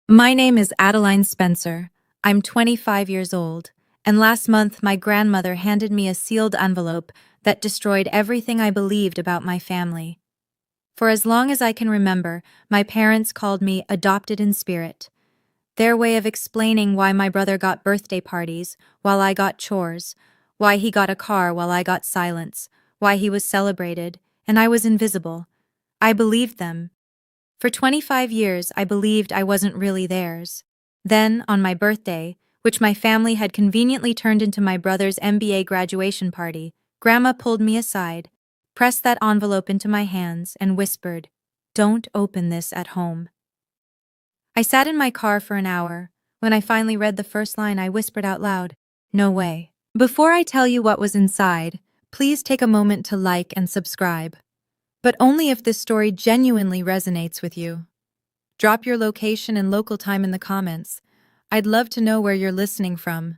My name is Adeline Spencer. I'm 25 years old, and last month my grandmother handed me a sealed envelope that destroyed everything I believed about my family. For as long as I can remember, my parents called me adopted in spirit. Their way of explaining why my brother got birthday parties while I got chores, why he got a car while I got silence, why he was celebrated, and I was invisible. I believed them. For 25 years, I believed I wasn't really theirs. Then, on my birthday, which my family had conveniently turned into my brother's MBA graduation party, Grandma pulled me aside, pressed that envelope into my hands, and whispered, "Don't open this at home." I sat in my car for an hour. When I finally read the first line, I whispered out loud, "No way." Before I tell you what was inside, please take a moment to like and subscribe. But only if this story genuinely resonates with you. Drop your location and local time in the comments. I'd love to know where you're listening from.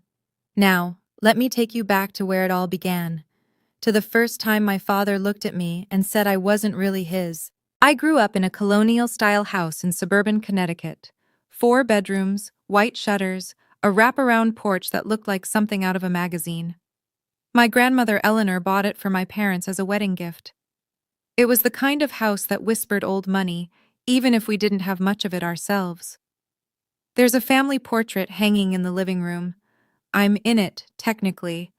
Now, let me take you back to where it all began. To the first time my father looked at me and said I wasn't really his. I grew up in a colonial-style house in suburban Connecticut. 4 bedrooms, white shutters, a wraparound porch that looked like something out of a magazine. My grandmother Eleanor bought it for my parents as a wedding gift. It was the kind of house that whispered old money, even if we didn't have much of it ourselves. There's a family portrait hanging in the living room. I'm in it, technically,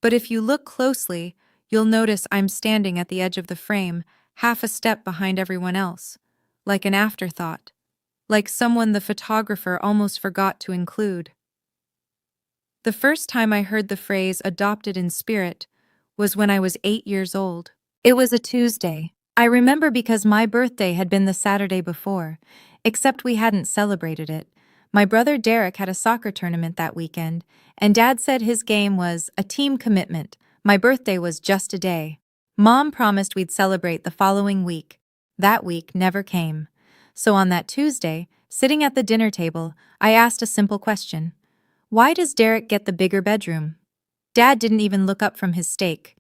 but if you look closely, you'll notice I'm standing at the edge of the frame, half a step behind everyone else, like an afterthought, like someone the photographer almost forgot to include. The first time I heard the phrase adopted in spirit was when I was 8 years old. It was a Tuesday. I remember because my birthday had been the Saturday before, except we hadn't celebrated it. My brother Derek had a soccer tournament that weekend, and Dad said his game was a team commitment. My birthday was just a day. Mom promised we'd celebrate the following week. That week never came. So on that Tuesday, sitting at the dinner table, I asked a simple question. Why does Derek get the bigger bedroom? Dad didn't even look up from his steak.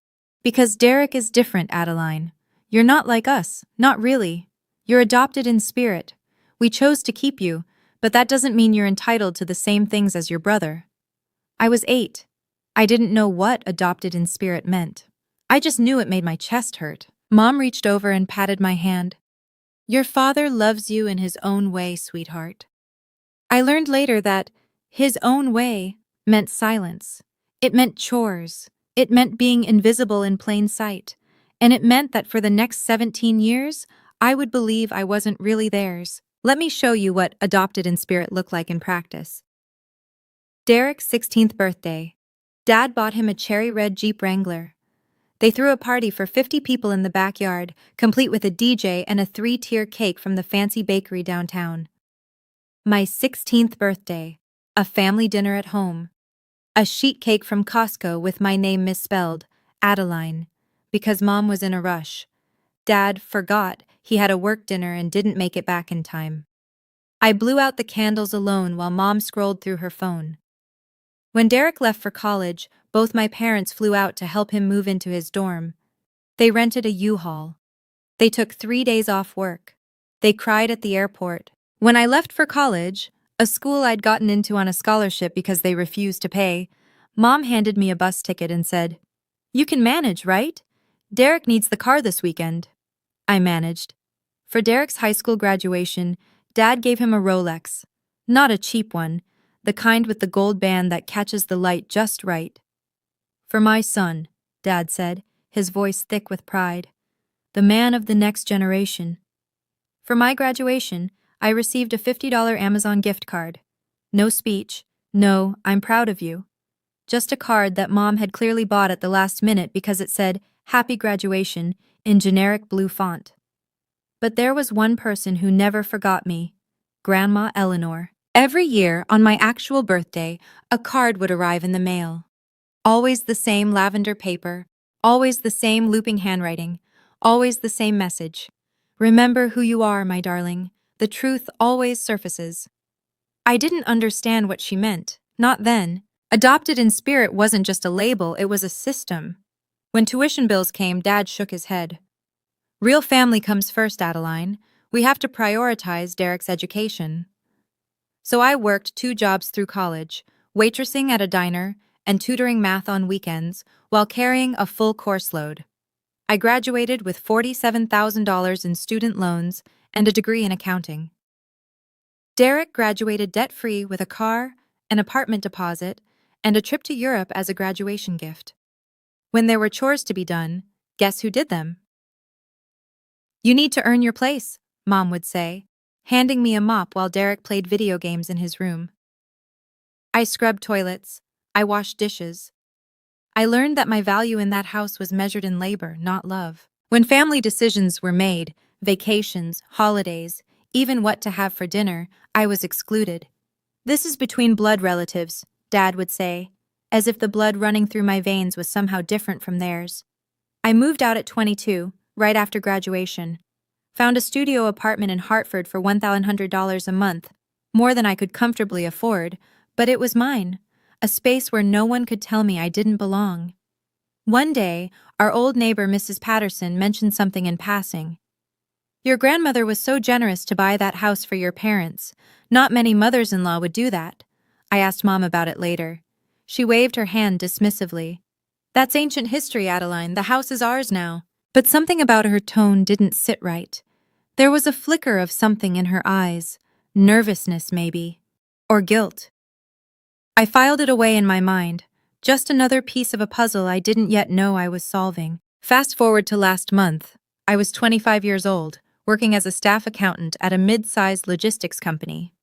Because Derek is different, Adeline. You're not like us, not really. You're adopted in spirit. We chose to keep you, but that doesn't mean you're entitled to the same things as your brother. I was 8. I didn't know what adopted in spirit meant. I just knew it made my chest hurt. Mom reached over and patted my hand. Your father loves you in his own way, sweetheart. I learned later that his own way meant silence. It meant chores. It meant being invisible in plain sight. And it meant that for the next 17 years, I would believe I wasn't really theirs. Let me show you what adopted in spirit looked like in practice. Derek's 16th birthday. Dad bought him a cherry red Jeep Wrangler. They threw a party for 50 people in the backyard, complete with a DJ and a 3-tier cake from the fancy bakery downtown. My 16th birthday. A family dinner at home. A sheet cake from Costco with my name misspelled, Adeline, because Mom was in a rush. Dad forgot he had a work dinner and didn't make it back in time. I blew out the candles alone while Mom scrolled through her phone. When Derek left for college, both my parents flew out to help him move into his dorm. They rented a U-Haul. They took 3 days off work. They cried at the airport. When I left for college, a school I'd gotten into on a scholarship because they refused to pay, Mom handed me a bus ticket and said, "You can manage, right? Derek needs the car this weekend." I managed. For Derek's high school graduation, Dad gave him a Rolex. Not a cheap one, the kind with the gold band that catches the light just right. "For my son," Dad said, his voice thick with pride. "The man of the next generation." For my graduation, I received a $50 Amazon gift card. No speech, no, "I'm proud of you." Just a card that Mom had clearly bought at the last minute because it said, "Happy Graduation," in generic blue font. But there was one person who never forgot me. Grandma Eleanor. Every year, on my actual birthday, a card would arrive in the mail. Always the same lavender paper, always the same looping handwriting, always the same message. "Remember who you are, my darling. The truth always surfaces." I didn't understand what she meant, not then. Adopted in spirit wasn't just a label, it was a system. When tuition bills came, Dad shook his head. "Real family comes first, Adeline. We have to prioritize Derek's education." So I worked 2 jobs through college, waitressing at a diner and tutoring math on weekends while carrying a full course load. I graduated with $47,000 in student loans and a degree in accounting. Derek graduated debt-free with a car, an apartment deposit, and a trip to Europe as a graduation gift. When there were chores to be done, guess who did them? You need to earn your place, Mom would say, handing me a mop while Derek played video games in his room. I scrubbed toilets. I washed dishes. I learned that my value in that house was measured in labor, not love. When family decisions were made, vacations, holidays, even what to have for dinner, I was excluded. This is between blood relatives, Dad would say, as if the blood running through my veins was somehow different from theirs. I moved out at 22, right after graduation. Found a studio apartment in Hartford for $1,100 a month, more than I could comfortably afford, but it was mine, a space where no one could tell me I didn't belong. One day, our old neighbor Mrs. Patterson mentioned something in passing. Your grandmother was so generous to buy that house for your parents. Not many mothers-in-law would do that. I asked Mom about it later. She waved her hand dismissively. That's ancient history, Adeline. The house is ours now. But something about her tone didn't sit right. There was a flicker of something in her eyes. Nervousness, maybe. Or guilt. I filed it away in my mind. Just another piece of a puzzle I didn't yet know I was solving. Fast forward to last month. I was 25 years old, working as a staff accountant at a mid-sized logistics company.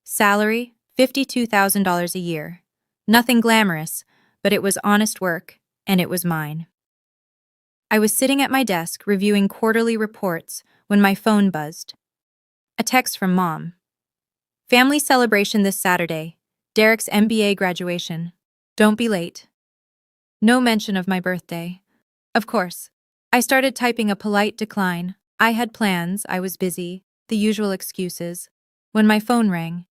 Salary, $52,000 a year. Nothing glamorous, but it was honest work, and it was mine. I was sitting at my desk reviewing quarterly reports when my phone buzzed. A text from Mom. Family celebration this Saturday. Derek's MBA graduation. Don't be late. No mention of my birthday. Of course. I started typing a polite decline. I had plans, I was busy, the usual excuses. When my phone rang.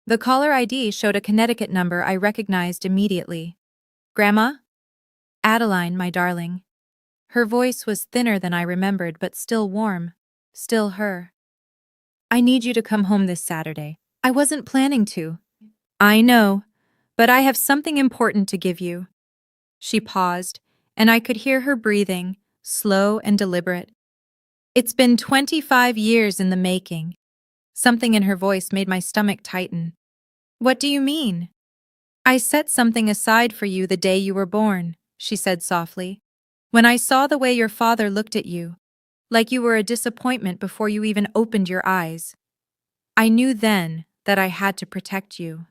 The caller ID showed a Connecticut number I recognized immediately. Grandma? Adeline, my darling. Her voice was thinner than I remembered, but still warm. Still her. I need you to come home this Saturday. I wasn't planning to. I know, but I have something important to give you. She paused, and I could hear her breathing, slow and deliberate. It's been 25 years in the making. Something in her voice made my stomach tighten. What do you mean? I set something aside for you the day you were born, she said softly. When I saw the way your father looked at you, like you were a disappointment before you even opened your eyes, I knew then that I had to protect you.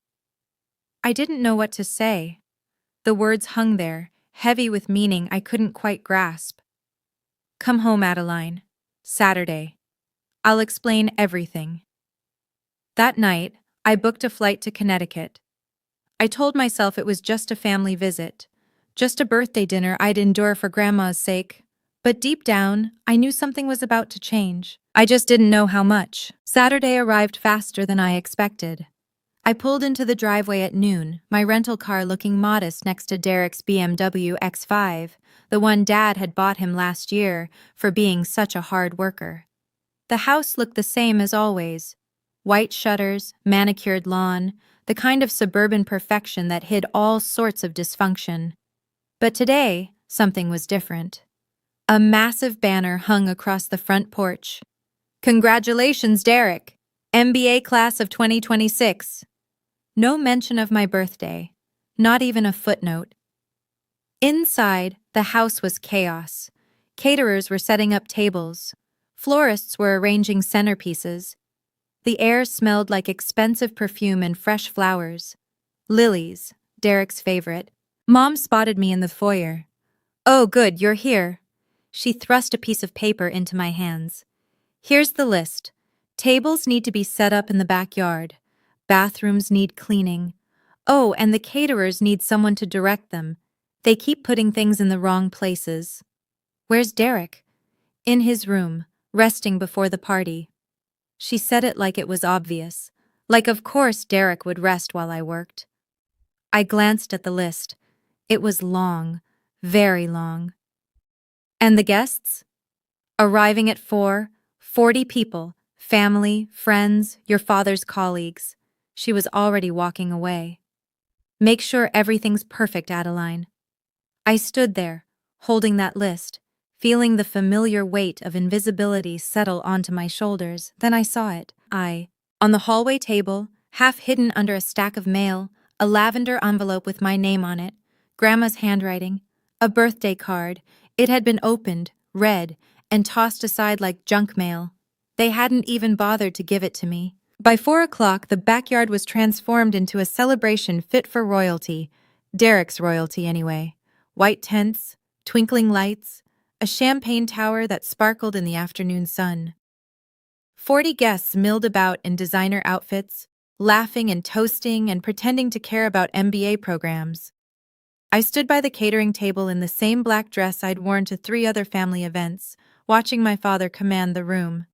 I didn't know what to say. The words hung there, heavy with meaning I couldn't quite grasp. Come home, Adeline. Saturday. I'll explain everything. That night, I booked a flight to Connecticut. I told myself it was just a family visit, just a birthday dinner I'd endure for Grandma's sake. But deep down, I knew something was about to change. I just didn't know how much. Saturday arrived faster than I expected. I pulled into the driveway at noon, my rental car looking modest next to Derek's BMW X5, the one Dad had bought him last year for being such a hard worker. The house looked the same as always. White shutters, manicured lawn, the kind of suburban perfection that hid all sorts of dysfunction. But today, something was different. A massive banner hung across the front porch. Congratulations, Derek! MBA class of 2026. No mention of my birthday, not even a footnote. Inside, the house was chaos. Caterers were setting up tables. Florists were arranging centerpieces. The air smelled like expensive perfume and fresh flowers. Lilies, Derek's favorite. Mom spotted me in the foyer. Oh, good, you're here. She thrust a piece of paper into my hands. Here's the list. Tables need to be set up in the backyard. Bathrooms need cleaning. Oh, and the caterers need someone to direct them. They keep putting things in the wrong places. Where's Derek? In his room, resting before the party. She said it like it was obvious. Like of course Derek would rest while I worked. I glanced at the list. It was long, very long. And the guests? Arriving at 4, 40 people, family, friends, your father's colleagues. She was already walking away. Make sure everything's perfect, Adeline. I stood there, holding that list, feeling the familiar weight of invisibility settle onto my shoulders. Then I saw it. On the hallway table, half hidden under a stack of mail, a lavender envelope with my name on it, Grandma's handwriting, a birthday card. It had been opened, read, and tossed aside like junk mail. They hadn't even bothered to give it to me. By 4 o'clock, the backyard was transformed into a celebration fit for royalty. Derek's royalty, anyway. White tents, twinkling lights, a champagne tower that sparkled in the afternoon sun. 40 guests milled about in designer outfits, laughing and toasting and pretending to care about MBA programs. I stood by the catering table in the same black dress I'd worn to 3 other family events, watching my father command the room.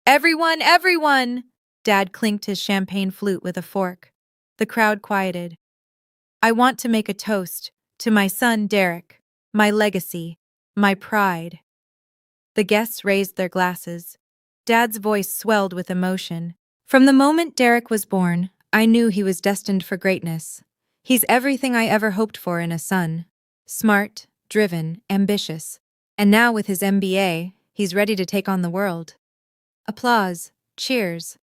"Everyone, everyone!" Dad clinked his champagne flute with a fork. The crowd quieted. "I want to make a toast to my son Derek, my legacy, my pride." The guests raised their glasses. Dad's voice swelled with emotion. "From the moment Derek was born, I knew he was destined for greatness. He's everything I ever hoped for in a son. Smart, driven, ambitious. And now with his MBA, he's ready to take on the world." Applause. Cheers.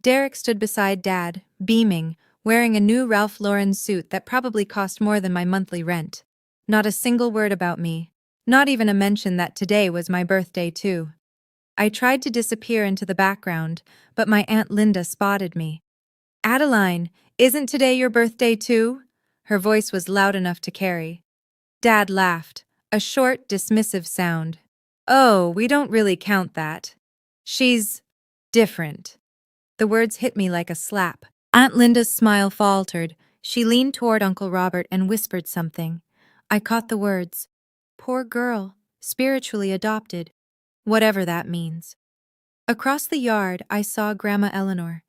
Derek stood beside Dad, beaming, wearing a new Ralph Lauren suit that probably cost more than my monthly rent. Not a single word about me. Not even a mention that today was my birthday, too. I tried to disappear into the background, but my Aunt Linda spotted me. "Adeline, isn't today your birthday, too?" Her voice was loud enough to carry. Dad laughed, a short, dismissive sound. "Oh, we don't really count that. She's different." The words hit me like a slap. Aunt Linda's smile faltered. She leaned toward Uncle Robert and whispered something. I caught the words. "Poor girl, spiritually adopted," whatever that means. Across the yard, I saw Grandma Eleanor.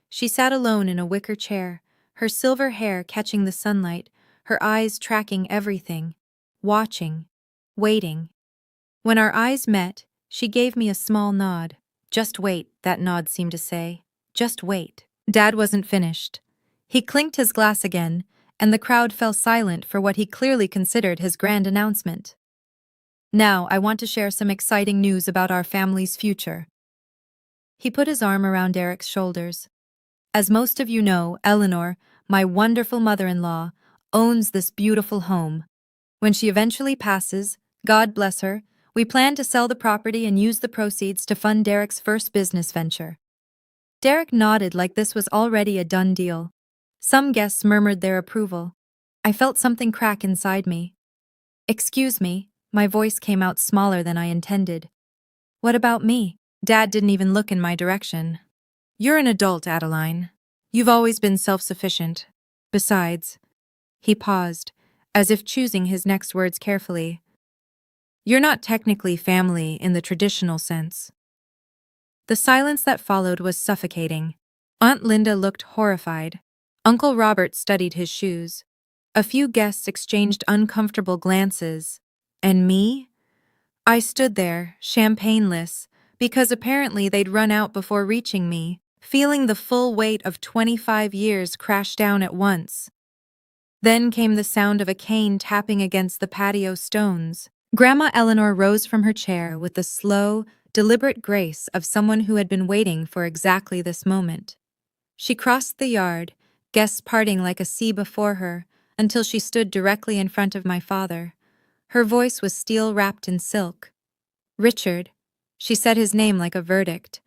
She sat alone in a wicker chair, her silver hair catching the sunlight, her eyes tracking everything, watching, waiting. When our eyes met, she gave me a small nod. "Just wait," that nod seemed to say. Just wait. Dad wasn't finished. He clinked his glass again, and the crowd fell silent for what he clearly considered his grand announcement. "Now, I want to share some exciting news about our family's future." He put his arm around Derek's shoulders. "As most of you know, Eleanor, my wonderful mother-in-law, owns this beautiful home. When she eventually passes, God bless her, we plan to sell the property and use the proceeds to fund Derek's first business venture." Derek nodded like this was already a done deal. Some guests murmured their approval. I felt something crack inside me. "Excuse me," my voice came out smaller than I intended. "What about me?" Dad didn't even look in my direction. "You're an adult, Adeline. You've always been self-sufficient. Besides," he paused, as if choosing his next words carefully, "you're not technically family in the traditional sense." The silence that followed was suffocating. Aunt Linda looked horrified. Uncle Robert studied his shoes. A few guests exchanged uncomfortable glances. And me? I stood there, champagneless, because apparently they'd run out before reaching me, feeling the full weight of 25 years crash down at once. Then came the sound of a cane tapping against the patio stones. Grandma Eleanor rose from her chair with the slow, deliberate grace of someone who had been waiting for exactly this moment. She crossed the yard, guests parting like a sea before her, until she stood directly in front of my father. Her voice was steel-wrapped in silk. "Richard," she said his name like a verdict,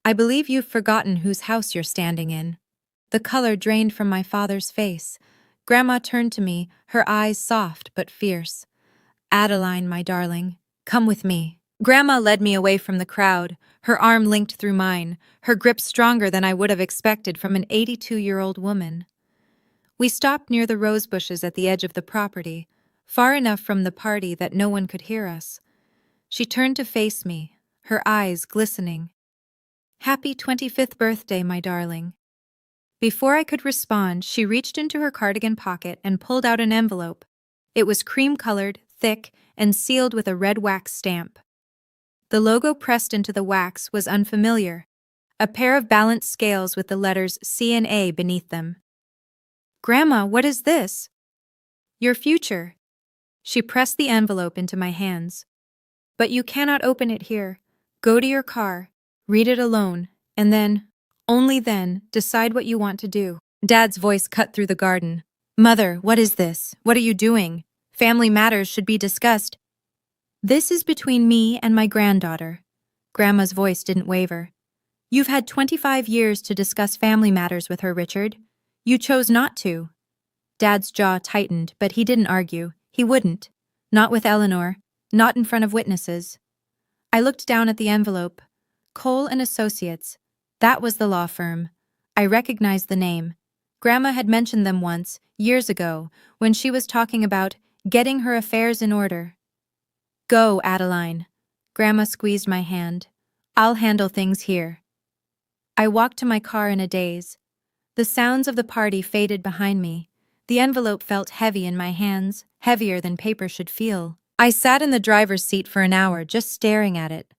"I believe you've forgotten whose house you're standing in." The color drained from my father's face. Grandma turned to me, her eyes soft but fierce. "Adeline, my darling, come with me." Grandma led me away from the crowd, her arm linked through mine, her grip stronger than I would have expected from an 82-year-old woman. We stopped near the rose bushes at the edge of the property, far enough from the party that no one could hear us. She turned to face me, her eyes glistening. "Happy 25th birthday, my darling." Before I could respond, she reached into her cardigan pocket and pulled out an envelope. It was cream-colored, thick, and sealed with a red wax stamp. The logo pressed into the wax was unfamiliar. a pair of balanced scales with the letters C and A beneath them. "Grandma, what is this?" "Your future." She pressed the envelope into my hands. "But you cannot open it here. Go to your car, read it alone, and then, only then, decide what you want to do." Dad's voice cut through the garden. "Mother, what is this? What are you doing? Family matters should be discussed." "This is between me and my granddaughter." Grandma's voice didn't waver. "You've had 25 years to discuss family matters with her, Richard. You chose not to." Dad's jaw tightened, but he didn't argue. He wouldn't. Not with Eleanor. Not in front of witnesses. I looked down at the envelope. Cole and Associates. That was the law firm. I recognized the name. Grandma had mentioned them once, years ago, when she was talking about getting her affairs in order. "Go, Adeline." Grandma squeezed my hand. "I'll handle things here." I walked to my car in a daze. The sounds of the party faded behind me. The envelope felt heavy in my hands, heavier than paper should feel. I sat in the driver's seat for an hour, just staring at it.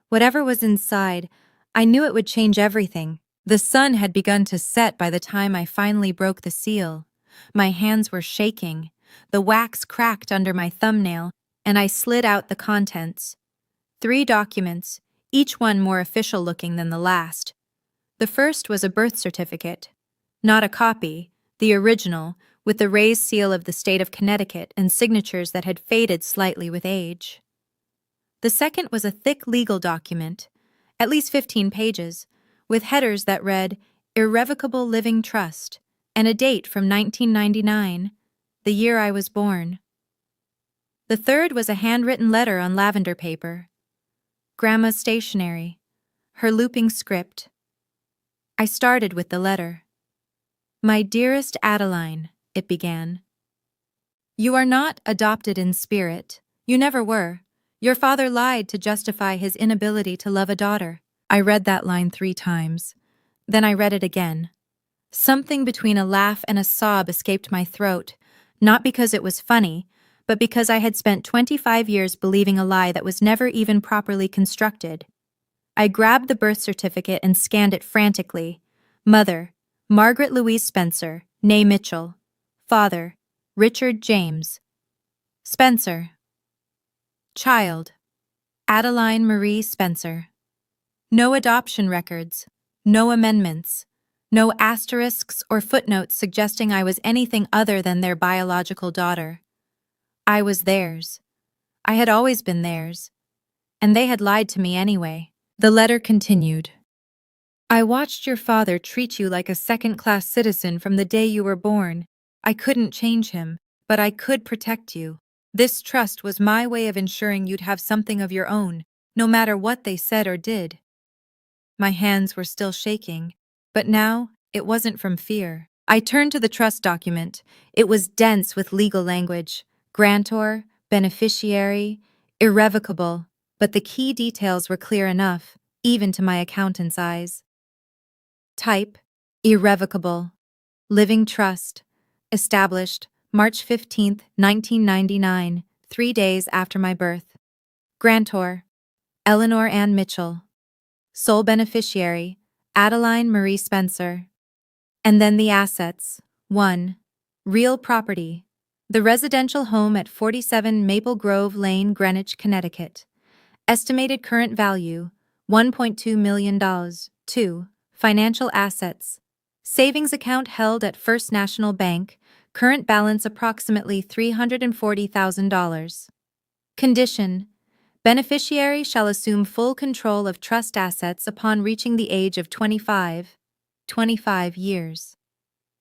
Whatever was inside, I knew it would change everything. The sun had begun to set by the time I finally broke the seal. My hands were shaking. The wax cracked under my thumbnail, and I slid out the contents. 3 documents, each one more official-looking than the last. The first was a birth certificate. Not a copy, the original, with the raised seal of the state of Connecticut and signatures that had faded slightly with age. The second was a thick legal document, at least 15 pages, with headers that read, "Irrevocable Living Trust," and a date from 1999, the year I was born. The third was a handwritten letter on lavender paper. Grandma's stationery, her looping script. I started with the letter. "My dearest Adeline," it began. "You are not adopted in spirit. You never were. Your father lied to justify his inability to love a daughter." I read that line 3 times. Then I read it again. Something between a laugh and a sob escaped my throat, not because it was funny, but because I had spent 25 years believing a lie that was never even properly constructed. I grabbed the birth certificate and scanned it frantically. Mother, Margaret Louise Spencer, née Mitchell. Father, Richard James. Spencer. Child, Adeline Marie Spencer. No adoption records, no amendments, no asterisks or footnotes suggesting I was anything other than their biological daughter. I was theirs. I had always been theirs. And they had lied to me anyway. The letter continued. "I watched your father treat you like a second-class citizen from the day you were born. I couldn't change him, but I could protect you. This trust was my way of ensuring you'd have something of your own, no matter what they said or did." My hands were still shaking, but now it wasn't from fear. I turned to the trust document. It was dense with legal language. Grantor, beneficiary, irrevocable, but the key details were clear enough, even to my accountant's eyes. Type, irrevocable. Living trust. Established, March 15, 1999, 3 days after my birth. Grantor, Eleanor Ann Mitchell. Sole beneficiary, Adeline Marie Spencer. And then the assets. 1. Real property. The residential home at 47 Maple Grove Lane, Greenwich, Connecticut. Estimated current value, $1.2 million. 2. Financial assets. Savings account held at First National Bank, current balance approximately $340,000. Condition. Beneficiary shall assume full control of trust assets upon reaching the age of 25 years.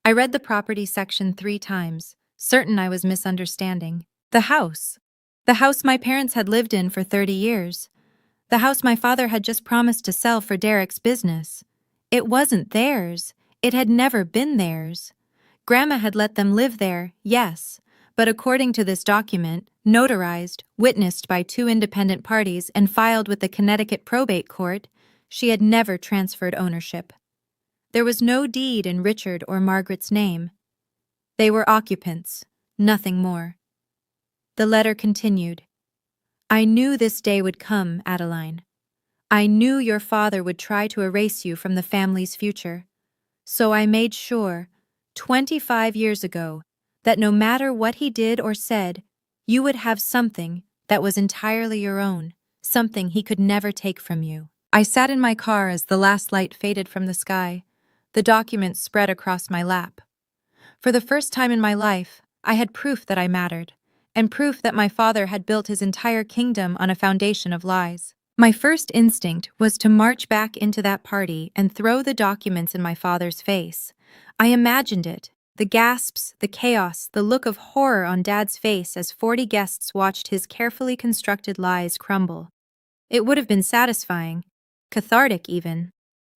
I read the property section 3 times, certain I was misunderstanding. The house my parents had lived in for 30 years. The house my father had just promised to sell for Derek's business. It wasn't theirs. It had never been theirs. Grandma had let them live there, yes, but according to this document, notarized, witnessed by 2 independent parties, and filed with the Connecticut Probate Court, she had never transferred ownership. There was no deed in Richard or Margaret's name. They were occupants, nothing more. The letter continued. "I knew this day would come, Adeline. I knew your father would try to erase you from the family's future. So I made sure, 25 years ago, that no matter what he did or said, you would have something that was entirely your own, something he could never take from you. I sat in my car as the last light faded from the sky, the documents spread across my lap. For the first time in my life, I had proof that I mattered, and proof that my father had built his entire kingdom on a foundation of lies. My first instinct was to march back into that party and throw the documents in my father's face. I imagined it, the gasps, the chaos, the look of horror on Dad's face as 40 guests watched his carefully constructed lies crumble. It would have been satisfying, cathartic even.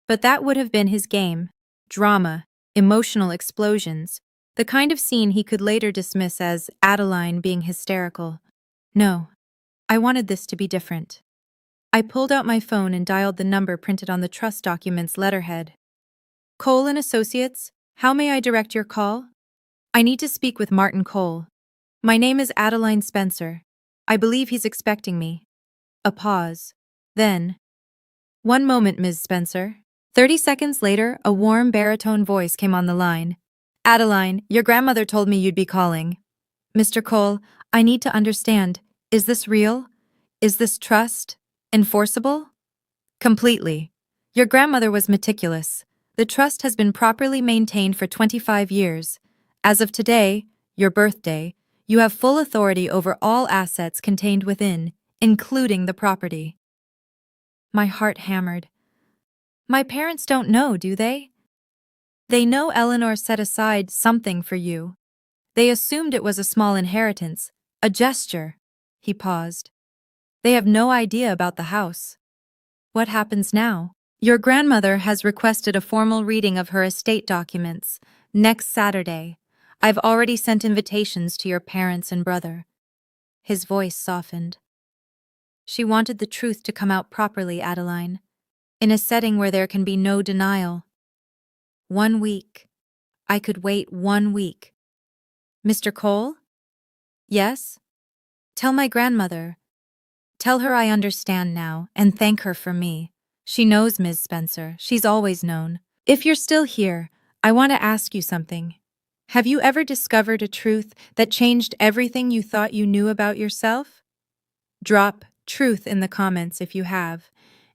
But that would have been his game: drama, emotional explosions, the kind of scene he could later dismiss as Adeline being hysterical. No, I wanted this to be different. I pulled out my phone and dialed the number printed on the trust document's letterhead. Cole and Associates, how may I direct your call? I need to speak with Martin Cole. My name is Adeline Spencer. I believe he's expecting me. A pause. Then, one moment, Ms. Spencer. 30 seconds later, a warm baritone voice came on the line. Adeline, your grandmother told me you'd be calling. Mr. Cole, I need to understand. Is this real? Is this trust enforceable? Completely. Your grandmother was meticulous. The trust has been properly maintained for 25 years. As of today, your birthday, you have full authority over all assets contained within, including the property. My heart hammered. My parents don't know, do they? They know Eleanor set aside something for you. They assumed it was a small inheritance, a gesture. He paused. They have no idea about the house. What happens now? Your grandmother has requested a formal reading of her estate documents next Saturday. I've already sent invitations to your parents and brother. His voice softened. She wanted the truth to come out properly, Adeline, in a setting where there can be no denial. 1 week. I could wait 1 week. Mr. Cole? Yes? Tell my grandmother. Tell her I understand now, and thank her for me. She knows, Ms. Spencer. She's always known. If you're still here, I want to ask you something. Have you ever discovered a truth that changed everything you thought you knew about yourself? Drop truth in the comments if you have.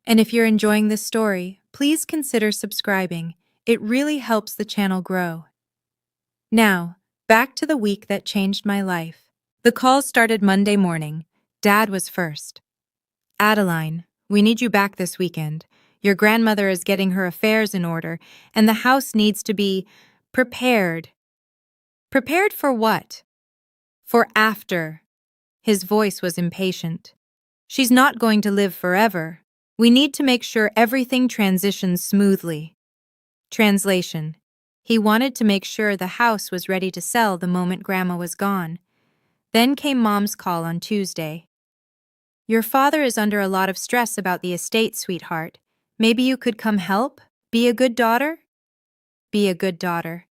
And if you're enjoying this story, please consider subscribing. It really helps the channel grow. Now, back to the week that changed my life. The call started Monday morning. Dad was first. Adeline, we need you back this weekend. Your grandmother is getting her affairs in order, and the house needs to be prepared. Prepared for what? For after. His voice was impatient. She's not going to live forever. We need to make sure everything transitions smoothly. Translation. He wanted to make sure the house was ready to sell the moment Grandma was gone. Then came Mom's call on Tuesday. Your father is under a lot of stress about the estate, sweetheart. Maybe you could come help? Be a good daughter? Be a good daughter.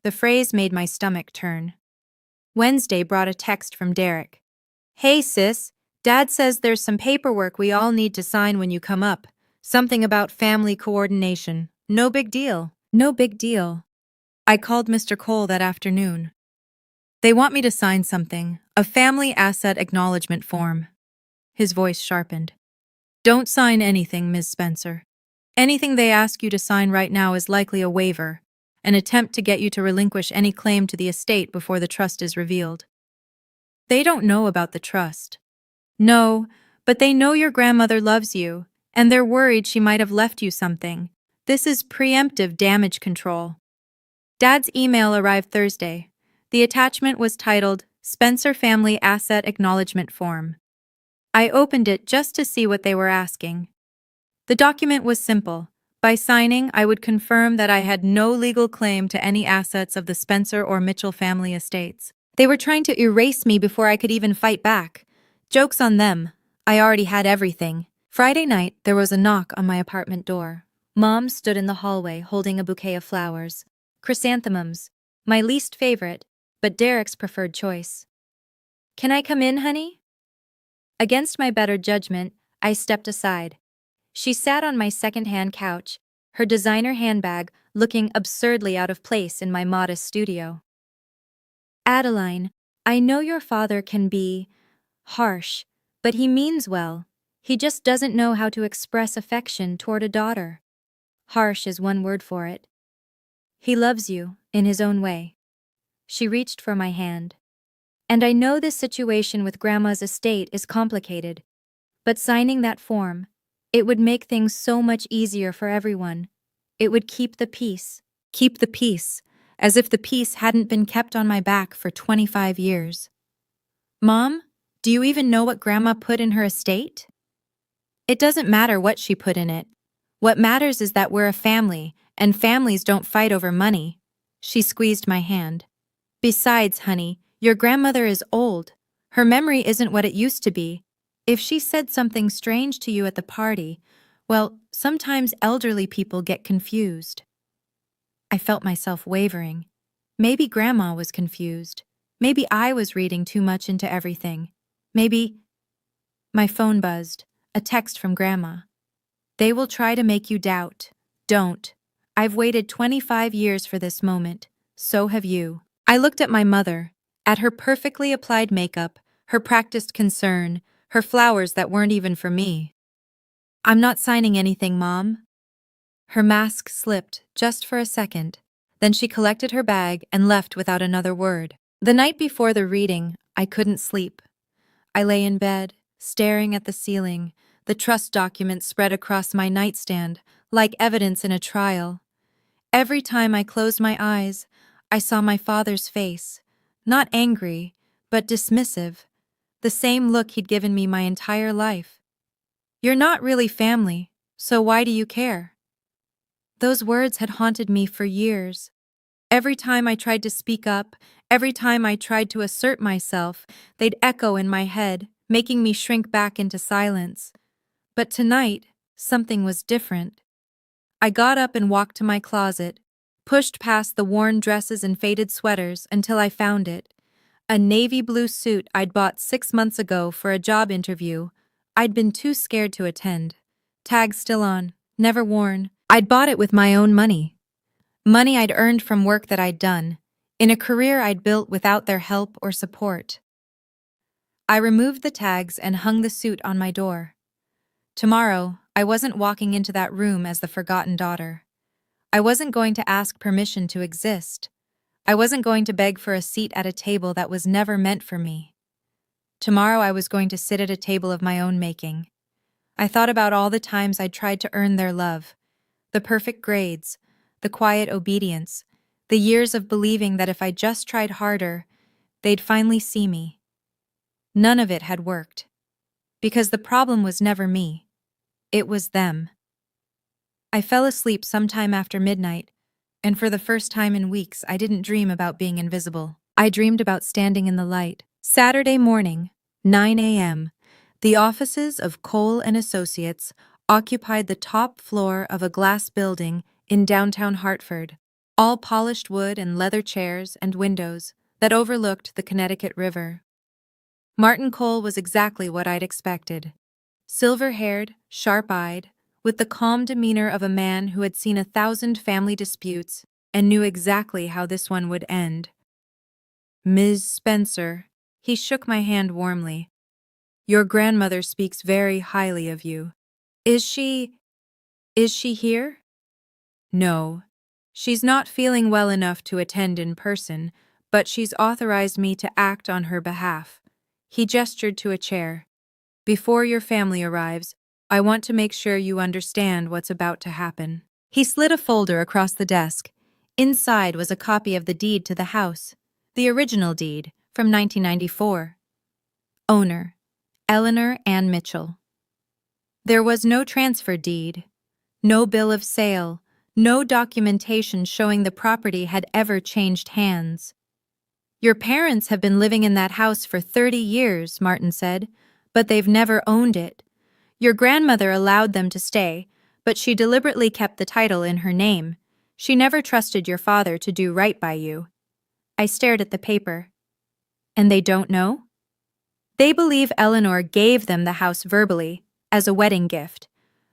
The phrase made my stomach turn. Wednesday brought a text from Derek. Hey sis, Dad says there's some paperwork we all need to sign when you come up. Something about family coordination. No big deal. No big deal. I called Mr. Cole that afternoon. They want me to sign something, a family asset acknowledgement form. His voice sharpened. Don't sign anything, Ms. Spencer. Anything they ask you to sign right now is likely a waiver, an attempt to get you to relinquish any claim to the estate before the trust is revealed. They don't know about the trust. No, but they know your grandmother loves you, and they're worried she might have left you something. This is preemptive damage control. Dad's email arrived Thursday. The attachment was titled Spencer Family Asset Acknowledgement Form. I opened it just to see what they were asking. The document was simple. By signing, I would confirm that I had no legal claim to any assets of the Spencer or Mitchell family estates. They were trying to erase me before I could even fight back. Joke's on them. I already had everything. Friday night, there was a knock on my apartment door. Mom stood in the hallway holding a bouquet of flowers. Chrysanthemums, my least favorite, but Derek's preferred choice. Can I come in, honey? Against my better judgment, I stepped aside. She sat on my second-hand couch, her designer handbag looking absurdly out of place in my modest studio. Adeline, I know your father can be harsh, but he means well. He just doesn't know how to express affection toward a daughter. Harsh is one word for it. He loves you, in his own way. She reached for my hand. And I know this situation with Grandma's estate is complicated, but signing that form, it would make things so much easier for everyone. It would keep the peace. Keep the peace, as if the peace hadn't been kept on my back for 25 years. Mom, do you even know what Grandma put in her estate? It doesn't matter what she put in it. What matters is that we're a family, and families don't fight over money. She squeezed my hand. Besides, honey, your grandmother is old. Her memory isn't what it used to be. If she said something strange to you at the party, well, sometimes elderly people get confused. I felt myself wavering. Maybe Grandma was confused. Maybe I was reading too much into everything. Maybe... My phone buzzed. A text from Grandma. They will try to make you doubt. Don't. I've waited 25 years for this moment. So have you. I looked at my mother, at her perfectly applied makeup, her practiced concern, her flowers that weren't even for me. I'm not signing anything, Mom. Her mask slipped just for a second. Then she collected her bag and left without another word. The night before the reading, I couldn't sleep. I lay in bed, staring at the ceiling, the trust document spread across my nightstand, like evidence in a trial. Every time I closed my eyes, I saw my father's face, not angry, but dismissive, the same look he'd given me my entire life. You're not really family, so why do you care? Those words had haunted me for years. Every time I tried to speak up, every time I tried to assert myself, they'd echo in my head, making me shrink back into silence. But tonight, something was different. I got up and walked to my closet, pushed past the worn dresses and faded sweaters until I found it. A navy blue suit I'd bought 6 months ago for a job interview. I'd been too scared to attend. Tag still on, never worn. I'd bought it with my own money. Money I'd earned from work that I'd done, in a career I'd built without their help or support. I removed the tags and hung the suit on my door. Tomorrow, I wasn't walking into that room as the forgotten daughter. I wasn't going to ask permission to exist. I wasn't going to beg for a seat at a table that was never meant for me. Tomorrow I was going to sit at a table of my own making. I thought about all the times I'd tried to earn their love, the perfect grades, the quiet obedience, the years of believing that if I just tried harder, they'd finally see me. None of it had worked. Because the problem was never me. It was them. I fell asleep sometime after midnight, and for the first time in weeks I didn't dream about being invisible. I dreamed about standing in the light. Saturday morning, 9 a.m., the offices of Cole & Associates occupied the top floor of a glass building in downtown Hartford, all polished wood and leather chairs and windows that overlooked the Connecticut River. Martin Cole was exactly what I'd expected. Silver-haired, sharp-eyed, with the calm demeanor of a man who had seen 1,000 family disputes and knew exactly how this one would end. Ms. Spencer, he shook my hand warmly. Your grandmother speaks very highly of you. Is she here? No. She's not feeling well enough to attend in person, but she's authorized me to act on her behalf. He gestured to a chair. Before your family arrives, I want to make sure you understand what's about to happen. He slid a folder across the desk. Inside was a copy of the deed to the house, the original deed from 1994. Owner, Eleanor Ann Mitchell. There was no transfer deed, no bill of sale, no documentation showing the property had ever changed hands. Your parents have been living in that house for 30 years, Martin said, but they've never owned it. Your grandmother allowed them to stay, but she deliberately kept the title in her name. She never trusted your father to do right by you. I stared at the paper. And they don't know? They believe Eleanor gave them the house verbally, as a wedding gift,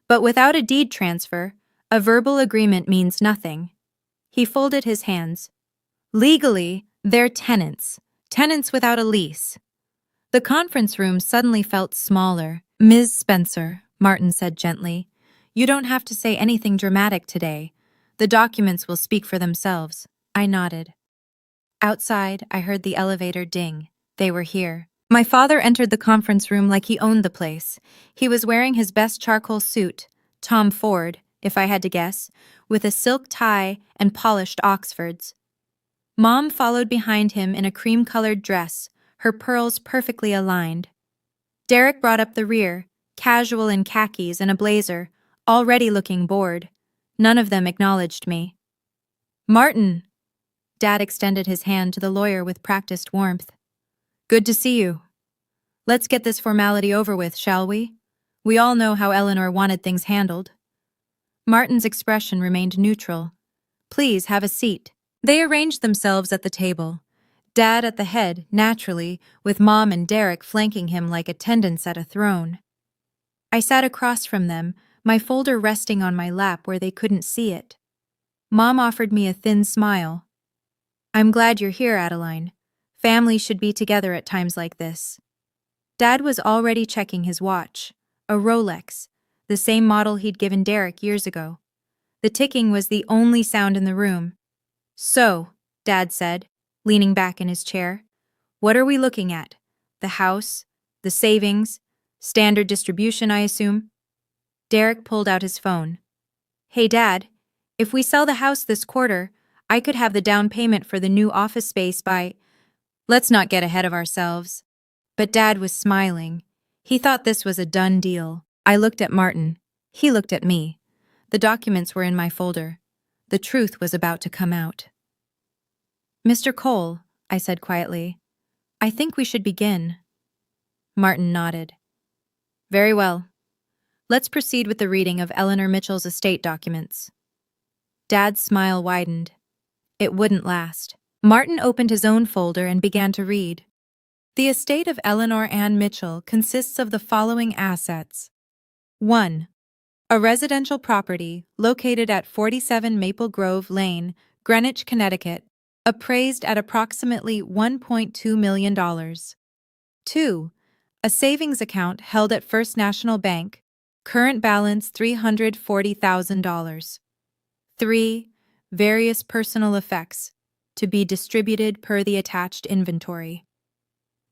But without a deed transfer, a verbal agreement means nothing. He folded his hands. Legally, they're tenants. Tenants without a lease. The conference room suddenly felt smaller. Ms. Spencer, Martin said gently, you don't have to say anything dramatic today. The documents will speak for themselves. I nodded. Outside, I heard the elevator ding. They were here. My father entered the conference room like he owned the place. He was wearing his best charcoal suit, Tom Ford, if I had to guess, with a silk tie and polished Oxfords. Mom followed behind him in a cream-colored dress, her pearls perfectly aligned. Derek brought up the rear, casual in khakis and a blazer, already looking bored. None of them acknowledged me. Martin! Dad extended his hand to the lawyer with practiced warmth. Good to see you. Let's get this formality over with, shall we? We all know how Eleanor wanted things handled. Martin's expression remained neutral. Please have a seat. They arranged themselves at the table. Dad at the head, naturally, with Mom and Derek flanking him like attendants at a throne. I sat across from them, my folder resting on my lap where they couldn't see it. Mom offered me a thin smile. I'm glad you're here, Adeline. Families should be together at times like this. Dad was already checking his watch, a Rolex, the same model he'd given Derek years ago. The ticking was the only sound in the room. So, Dad said, leaning back in his chair, what are we looking at? The house? The savings? Standard distribution, I assume? Derek pulled out his phone. Hey, Dad, if we sell the house this quarter, I could have the down payment for the new office space by... Let's not get ahead of ourselves. But Dad was smiling. He thought this was a done deal. I looked at Martin. He looked at me. The documents were in my folder. The truth was about to come out. Mr. Cole, I said quietly, I think we should begin. Martin nodded. Very well. Let's proceed with the reading of Eleanor Mitchell's estate documents. Dad's smile widened. It wouldn't last. Martin opened his own folder and began to read. The estate of Eleanor Ann Mitchell consists of the following assets. 1. A residential property located at 47 Maple Grove Lane, Greenwich, Connecticut, appraised at approximately $1.2 million. 2. A savings account held at First National Bank, current balance $340,000. 3. Various personal effects, to be distributed per the attached inventory.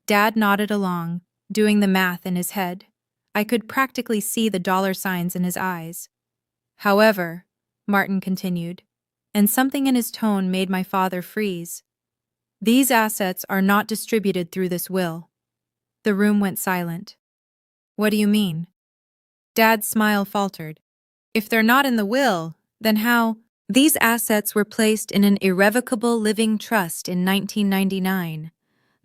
Dad nodded along, doing the math in his head. I could practically see the dollar signs in his eyes. However, Martin continued, and something in his tone made my father freeze. These assets are not distributed through this will. The room went silent. What do you mean? Dad's smile faltered. If they're not in the will, then how? These assets were placed in an irrevocable living trust in 1999.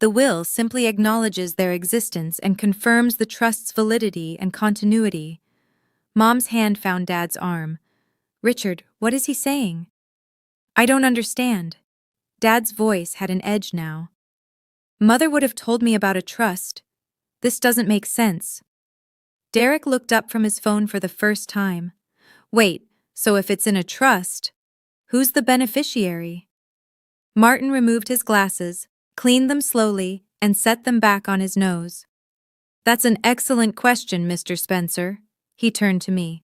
The will simply acknowledges their existence and confirms the trust's validity and continuity. Mom's hand found Dad's arm. Richard, what is he saying? I don't understand. Dad's voice had an edge now. Mother would have told me about a trust. This doesn't make sense. Derek looked up from his phone for the first time. Wait, so if it's in a trust, who's the beneficiary? Martin removed his glasses, cleaned them slowly, and set them back on his nose. That's an excellent question, Mr. Spencer. He turned to me.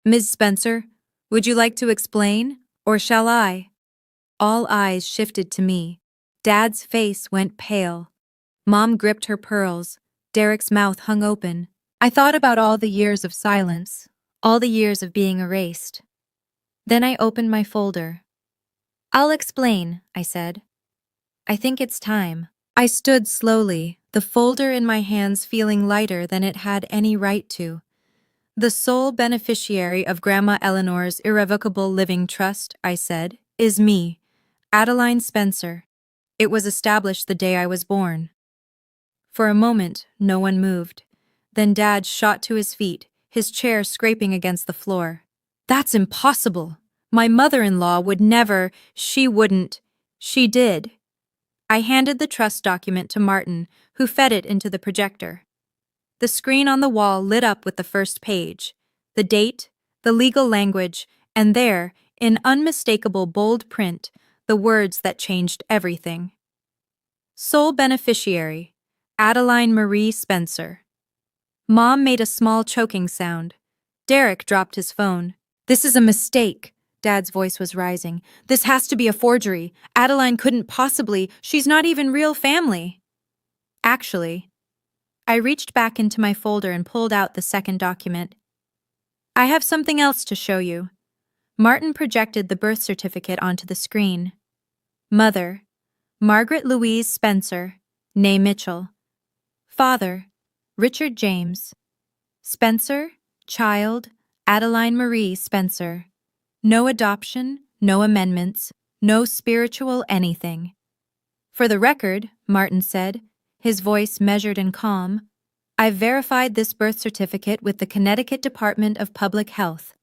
Ms. Spencer, would you like to explain, or shall I? All eyes shifted to me. Dad's face went pale. Mom gripped her pearls. Derek's mouth hung open. I thought about all the years of silence, all the years of being erased. Then I opened my folder. I'll explain, I said. I think it's time. I stood slowly, the folder in my hands feeling lighter than it had any right to. The sole beneficiary of Grandma Eleanor's irrevocable living trust, I said, is me, Adeline Spencer. It was established the day I was born. For a moment, no one moved. Then Dad shot to his feet, his chair scraping against the floor. That's impossible. My mother-in-law would never, she wouldn't. She did. I handed the trust document to Martin, who fed it into the projector. The screen on the wall lit up with the first page. the date, the legal language, and there, in unmistakable bold print, the words that changed everything. Sole beneficiary, Adeline Marie Spencer. Mom made a small choking sound. Derek dropped his phone. This is a mistake. Dad's voice was rising. This has to be a forgery. Adeline couldn't possibly. She's not even real family. Actually, I reached back into my folder and pulled out the second document. I have something else to show you. Martin projected the birth certificate onto the screen. Mother, Margaret Louise Spencer, née Mitchell. Father, Richard James. Spencer, child, Adeline Marie Spencer. No adoption, no amendments, no spiritual anything. For the record, Martin said, his voice measured and calm, I've verified this birth certificate with the Connecticut Department of Public Health.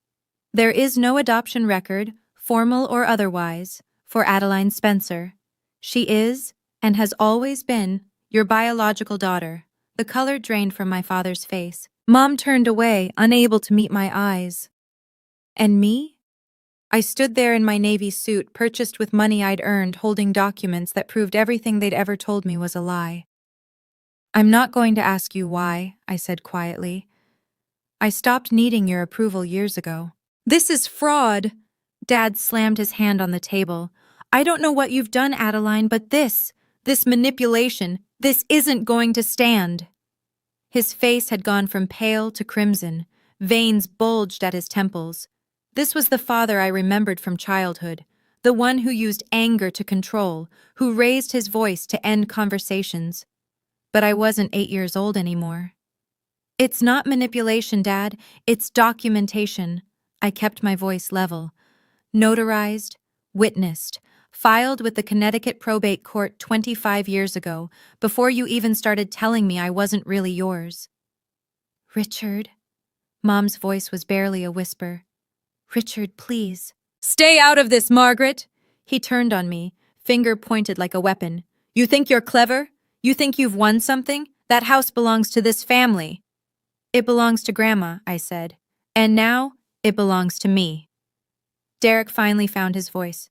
There is no adoption record, formal or otherwise, for Adeline Spencer. She is, and has always been, your biological daughter. The color drained from my father's face. Mom turned away, unable to meet my eyes. And me? I stood there in my Navy suit, purchased with money I'd earned, holding documents that proved everything they'd ever told me was a lie. I'm not going to ask you why, I said quietly. I stopped needing your approval years ago. This is fraud. Dad slammed his hand on the table. I don't know what you've done, Adeline, but this manipulation, this isn't going to stand. His face had gone from pale to crimson. Veins bulged at his temples. This was the father I remembered from childhood, the one who used anger to control, who raised his voice to end conversations. But I wasn't 8 years old anymore. It's not manipulation, Dad. It's documentation. I kept my voice level. Notarized, witnessed, filed with the Connecticut probate court 25 years ago, before you even started telling me I wasn't really yours. Richard. Mom's voice was barely a whisper. Richard, please. Stay out of this, Margaret! He turned on me, finger pointed like a weapon. You think you're clever? You think you've won something? That house belongs to this family. It belongs to Grandma, I said. And now, it belongs to me. Derek finally found his voice.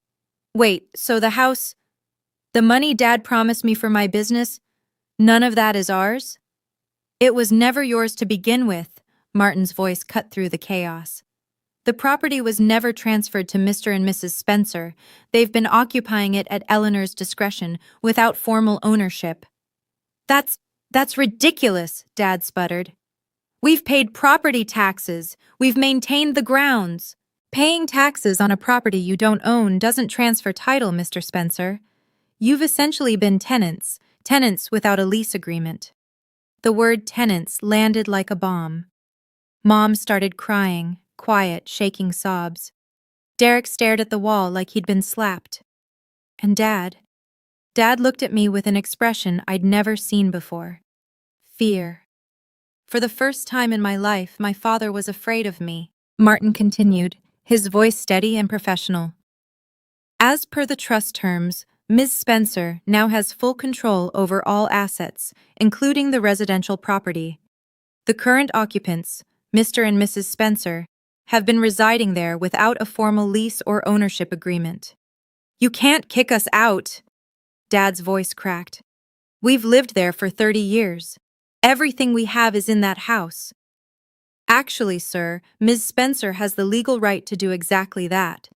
Wait, so the house, the money Dad promised me for my business, none of that is ours? It was never yours to begin with, Martin's voice cut through the chaos. The property was never transferred to Mr. and Mrs. Spencer. They've been occupying it at Eleanor's discretion, without formal ownership. That's ridiculous, Dad sputtered. We've paid property taxes. We've maintained the grounds. Paying taxes on a property you don't own doesn't transfer title, Mr. Spencer. You've essentially been tenants without a lease agreement. The word tenants landed like a bomb. Mom started crying, quiet, shaking sobs. Derek stared at the wall like he'd been slapped. And Dad looked at me with an expression I'd never seen before. Fear. For the first time in my life, my father was afraid of me. Martin continued, his voice steady and professional. As per the trust terms, Ms. Spencer now has full control over all assets, including the residential property. The current occupants, Mr. and Mrs. Spencer, have been residing there without a formal lease or ownership agreement. You can't kick us out, Dad's voice cracked. We've lived there for 30 years. Everything we have is in that house. Actually, sir, Ms. Spencer has the legal right to do exactly that.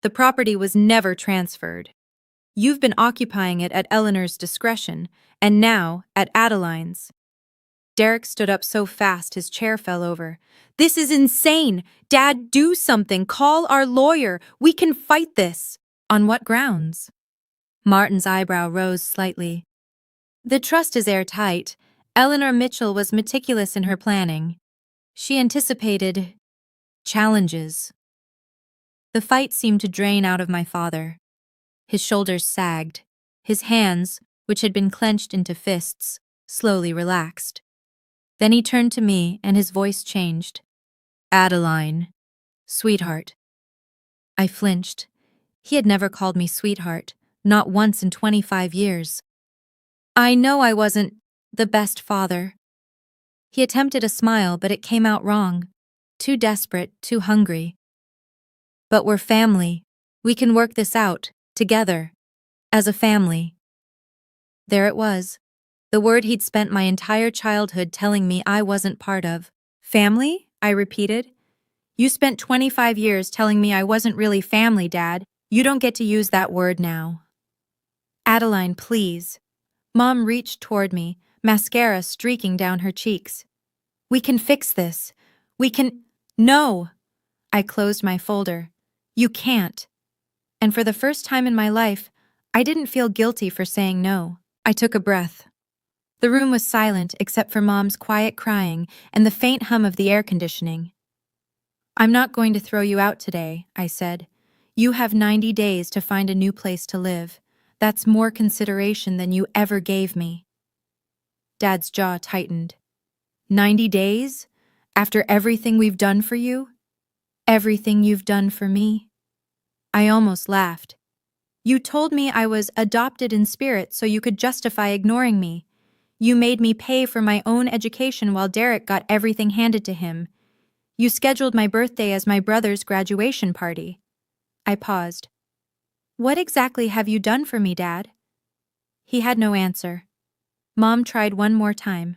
The property was never transferred. You've been occupying it at Eleanor's discretion, and now at Adeline's. Derek stood up so fast his chair fell over. This is insane! Dad, do something! Call our lawyer! We can fight this! On what grounds? Martin's eyebrow rose slightly. The trust is airtight. Eleanor Mitchell was meticulous in her planning. She anticipated challenges. The fight seemed to drain out of my father. His shoulders sagged. His hands, which had been clenched into fists, slowly relaxed. Then he turned to me and his voice changed. Adeline. Sweetheart. I flinched. He had never called me sweetheart, not once in 25 years. I know I wasn't the best father. He attempted a smile, but it came out wrong. too desperate, too hungry. But we're family. We can work this out, together, as a family. There it was. The word he'd spent my entire childhood telling me I wasn't part of. Family? I repeated. You spent 25 years telling me I wasn't really family, Dad. You don't get to use that word now. Adeline, please. Mom reached toward me, mascara streaking down her cheeks. We can fix this. We can— No! I closed my folder. You can't. And for the first time in my life, I didn't feel guilty for saying no. I took a breath. The room was silent except for Mom's quiet crying and the faint hum of the air conditioning. I'm not going to throw you out today, I said. You have 90 days to find a new place to live. That's more consideration than you ever gave me. Dad's jaw tightened. 90 days? After everything we've done for you? Everything you've done for me? I almost laughed. You told me I was adopted in spirit so you could justify ignoring me. You made me pay for my own education while Derek got everything handed to him. You scheduled my birthday as my brother's graduation party. I paused. What exactly have you done for me, Dad? He had no answer. Mom tried one more time.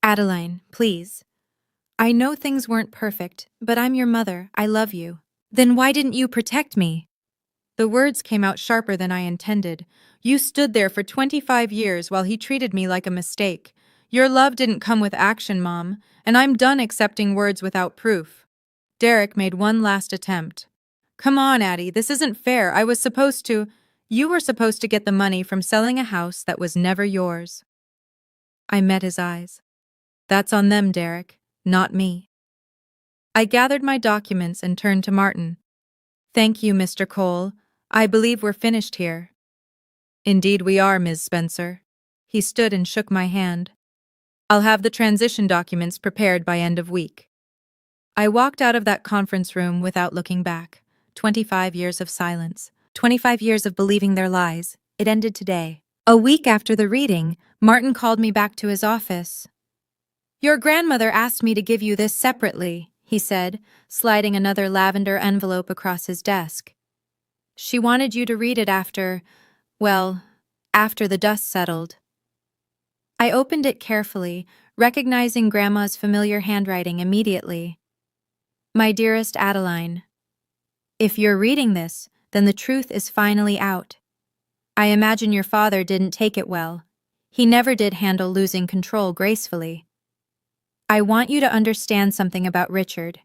Adeline, please. I know things weren't perfect, but I'm your mother. I love you. Then why didn't you protect me? The words came out sharper than I intended. You stood there for 25 years while he treated me like a mistake. Your love didn't come with action, Mom, and I'm done accepting words without proof. Derek made one last attempt. Come on, Addie, this isn't fair. You were supposed to get the money from selling a house that was never yours. I met his eyes. That's on them, Derek, not me. I gathered my documents and turned to Martin. Thank you, Mr. Cole. I believe we're finished here. Indeed we are, Ms. Spencer. He stood and shook my hand. I'll have the transition documents prepared by end of week. I walked out of that conference room without looking back. 25 years of silence. 25 years of believing their lies. It ended today. A week after the reading, Martin called me back to his office. Your grandmother asked me to give you this separately, he said, sliding another lavender envelope across his desk. She wanted you to read it after the dust settled. I opened it carefully, recognizing Grandma's familiar handwriting immediately. My dearest Adeline, if you're reading this, then the truth is finally out. I imagine your father didn't take it well. He never did handle losing control gracefully. I want you to understand something about Richard.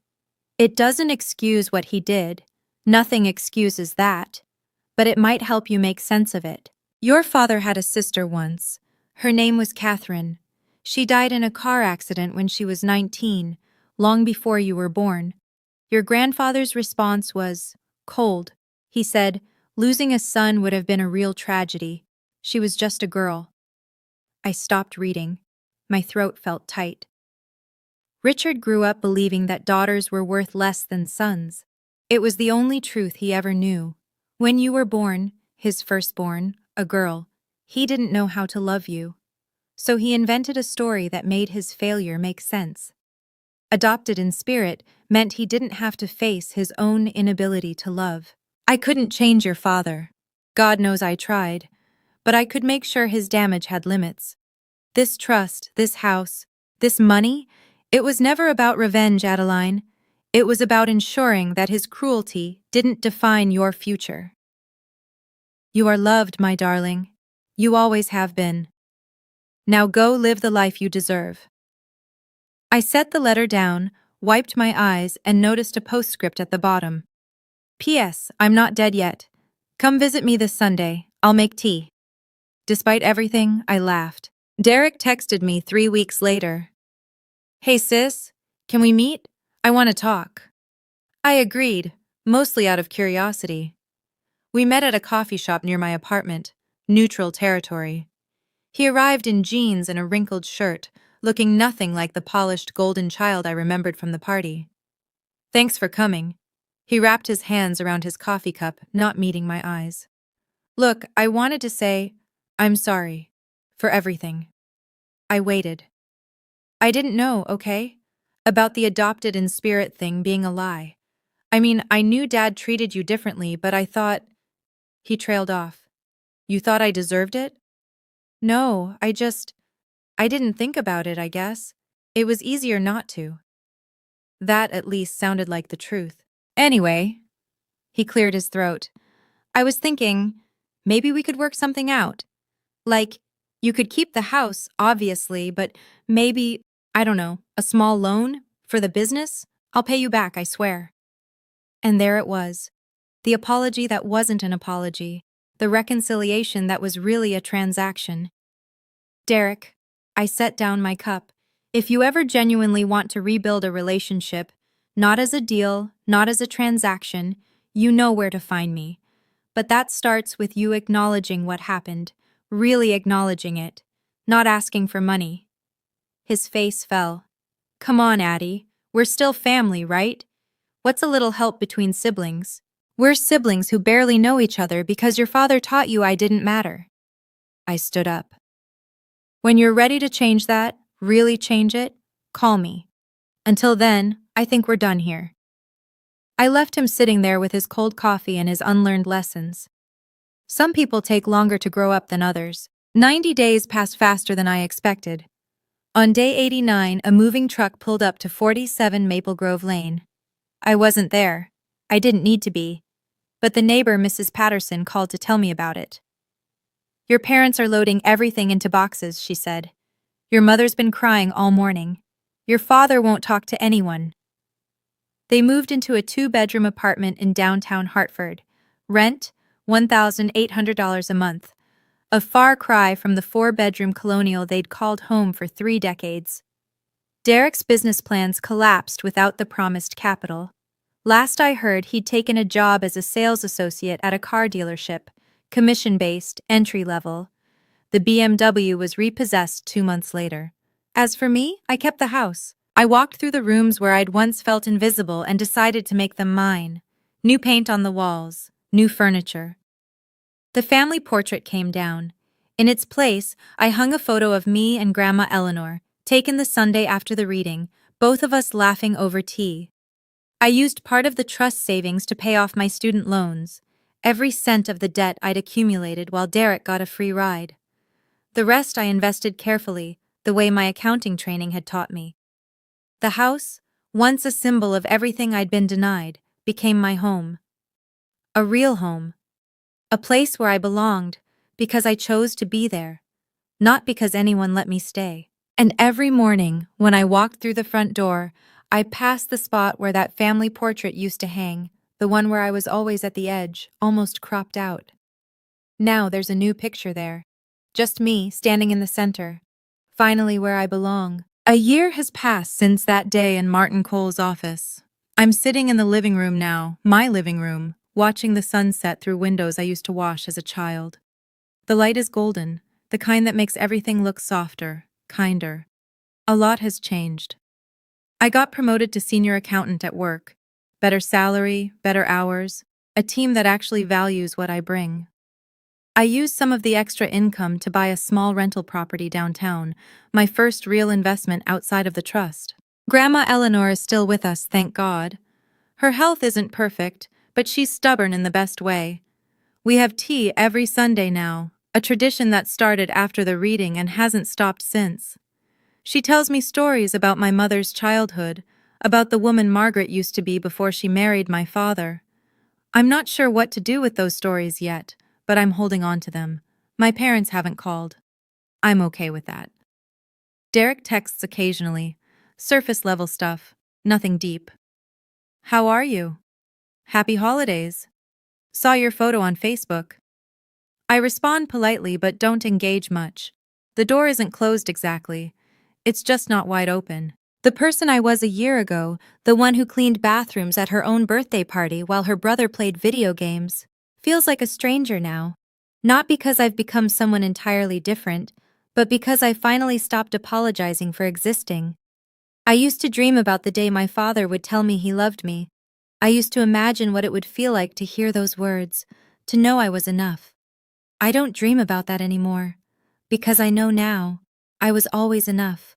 It doesn't excuse what he did. Nothing excuses that. But it might help you make sense of it. Your father had a sister once. Her name was Catherine. She died in a car accident when she was 19, long before you were born. Your grandfather's response was cold. He said, losing a son would have been a real tragedy. She was just a girl. I stopped reading. My throat felt tight. Richard grew up believing that daughters were worth less than sons. It was the only truth he ever knew. When you were born, his firstborn, a girl, he didn't know how to love you. So he invented a story that made his failure make sense. Adopted in spirit meant he didn't have to face his own inability to love. I couldn't change your father. God knows I tried. But I could make sure his damage had limits. This trust, this house, this money, it was never about revenge, Adeline. It was about ensuring that his cruelty didn't define your future. You are loved, my darling. You always have been. Now go live the life you deserve. I set the letter down, wiped my eyes, and noticed a postscript at the bottom. P.S. I'm not dead yet. Come visit me this Sunday. I'll make tea. Despite everything, I laughed. Derek texted me 3 weeks later. Hey sis, can we meet? I want to talk. I agreed, mostly out of curiosity. We met at a coffee shop near my apartment, neutral territory. He arrived in jeans and a wrinkled shirt, looking nothing like the polished golden child I remembered from the party. Thanks for coming. He wrapped his hands around his coffee cup, not meeting my eyes. Look, I wanted to say, I'm sorry. For everything. I waited. I didn't know, okay? About the adopted in spirit thing being a lie. I mean, I knew Dad treated you differently, but I thought. He trailed off. You thought I deserved it? No, I didn't think about it, I guess. It was easier not to. That at least sounded like the truth. Anyway, he cleared his throat. I was thinking, maybe we could work something out. Like, you could keep the house, obviously, but maybe, I don't know, a small loan for the business? I'll pay you back, I swear. And there it was. The apology that wasn't an apology. The reconciliation that was really a transaction. Derek, I set down my cup. If you ever genuinely want to rebuild a relationship, not as a deal, not as a transaction, you know where to find me. But that starts with you acknowledging what happened, really acknowledging it, not asking for money. His face fell. Come on, Addie. We're still family, right? What's a little help between siblings? We're siblings who barely know each other because your father taught you I didn't matter. I stood up. When you're ready to change that, really change it, call me. Until then, I think we're done here. I left him sitting there with his cold coffee and his unlearned lessons. Some people take longer to grow up than others. 90 days passed faster than I expected. On day 89, a moving truck pulled up to 47 Maple Grove Lane. I wasn't there. I didn't need to be. But the neighbor, Mrs. Patterson, called to tell me about it. Your parents are loading everything into boxes, she said. Your mother's been crying all morning. Your father won't talk to anyone. They moved into a 2-bedroom apartment in downtown Hartford. Rent, $1,800 a month. A far cry from the 4-bedroom colonial they'd called home for 3 decades. Derek's business plans collapsed without the promised capital. Last I heard, he'd taken a job as a sales associate at a car dealership, commission-based, entry-level. The BMW was repossessed 2 months later. As for me, I kept the house. I walked through the rooms where I'd once felt invisible and decided to make them mine. New paint on the walls, new furniture. The family portrait came down. In its place, I hung a photo of me and Grandma Eleanor, taken the Sunday after the reading, both of us laughing over tea. I used part of the trust savings to pay off my student loans, every cent of the debt I'd accumulated while Derek got a free ride. The rest I invested carefully, the way my accounting training had taught me. The house, once a symbol of everything I'd been denied, became my home. A real home. A place where I belonged, because I chose to be there, not because anyone let me stay. And every morning, when I walked through the front door, I passed the spot where that family portrait used to hang, the one where I was always at the edge, almost cropped out. Now there's a new picture there. Just me, standing in the center. Finally where I belong. A year has passed since that day in Martin Cole's office. I'm sitting in the living room now, my living room, watching the sunset through windows I used to wash as a child. The light is golden, the kind that makes everything look softer, kinder. A lot has changed. I got promoted to senior accountant at work. Better salary, better hours, a team that actually values what I bring. I used some of the extra income to buy a small rental property downtown, my first real investment outside of the trust. Grandma Eleanor is still with us, thank God. Her health isn't perfect, but she's stubborn in the best way. We have tea every Sunday now, a tradition that started after the reading and hasn't stopped since. She tells me stories about my mother's childhood, about the woman Margaret used to be before she married my father. I'm not sure what to do with those stories yet, but I'm holding on to them. My parents haven't called. I'm okay with that. Derek texts occasionally. Surface-level stuff. Nothing deep. How are you? Happy holidays. Saw your photo on Facebook. I respond politely but don't engage much. The door isn't closed exactly. It's just not wide open. The person I was a year ago, the one who cleaned bathrooms at her own birthday party while her brother played video games, feels like a stranger now. Not because I've become someone entirely different, but because I finally stopped apologizing for existing. I used to dream about the day my father would tell me he loved me. I used to imagine what it would feel like to hear those words, to know I was enough. I don't dream about that anymore, because I know now I was always enough.